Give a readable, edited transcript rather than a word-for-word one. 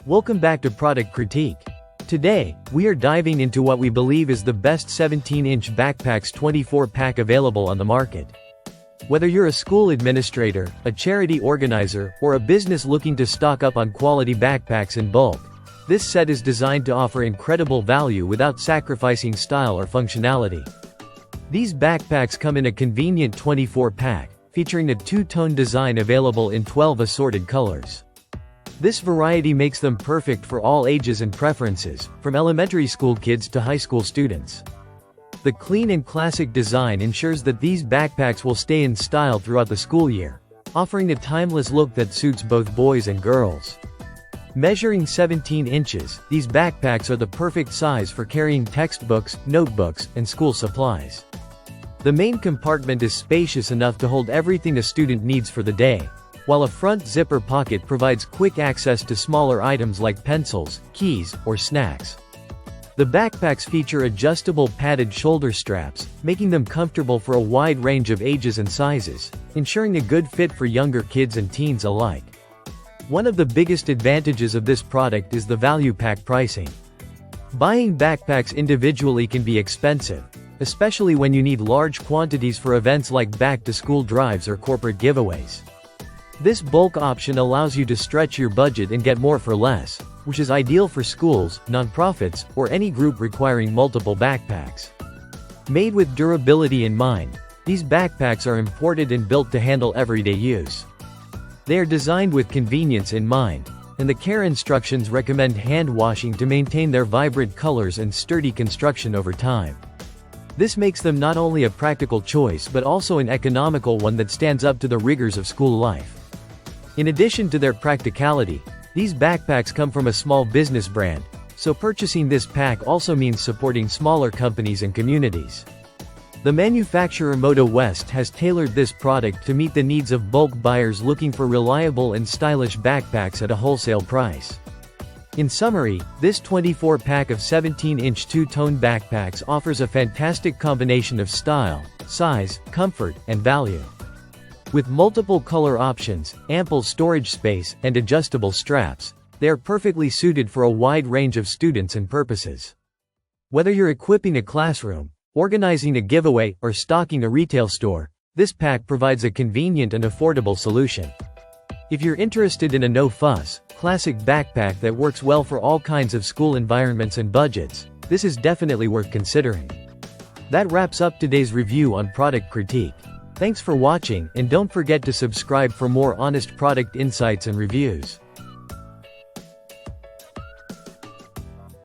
Welcome back to Product Critique. Today, we are diving into what we believe is the best 17-inch backpacks 24-pack available on the market. Whether you're a school administrator, a charity organizer, or a business looking to stock up on quality backpacks in bulk, this set is designed to offer incredible value without sacrificing style or functionality. These backpacks come in a convenient 24-pack, featuring a two-tone design available in 12 assorted colors. This variety makes them perfect for all ages and preferences, from elementary school kids to high school students. The clean and classic design ensures that these backpacks will stay in style throughout the school year, offering a timeless look that suits both boys and girls. Measuring 17 inches, these backpacks are the perfect size for carrying textbooks, notebooks, and school supplies. The main compartment is spacious enough to hold everything a student needs for the day, while a front zipper pocket provides quick access to smaller items like pencils, keys, or snacks. The backpacks feature adjustable padded shoulder straps, making them comfortable for a wide range of ages and sizes, ensuring a good fit for younger kids and teens alike. One of the biggest advantages of this product is the value pack pricing. Buying backpacks individually can be expensive, especially when you need large quantities for events like back-to-school drives or corporate giveaways. This bulk option allows you to stretch your budget and get more for less, which is ideal for schools, nonprofits, or any group requiring multiple backpacks. Made with durability in mind, these backpacks are imported and built to handle everyday use. They are designed with convenience in mind, and the care instructions recommend hand washing to maintain their vibrant colors and sturdy construction over time. This makes them not only a practical choice but also an economical one that stands up to the rigors of school life. In addition to their practicality, these backpacks come from a small business brand, so purchasing this pack also means supporting smaller companies and communities. The manufacturer Moda West has tailored this product to meet the needs of bulk buyers looking for reliable and stylish backpacks at a wholesale price. In summary, this 24-pack of 17-inch two-tone backpacks offers a fantastic combination of style, size, comfort, and value. With multiple color options, ample storage space, and adjustable straps, they are perfectly suited for a wide range of students and purposes. Whether you're equipping a classroom, organizing a giveaway, or stocking a retail store, this pack provides a convenient and affordable solution. If you're interested in a no-fuss, classic backpack that works well for all kinds of school environments and budgets, this is definitely worth considering. That wraps up today's review on Product Critique. Thanks for watching, and don't forget to subscribe for more honest product insights and reviews.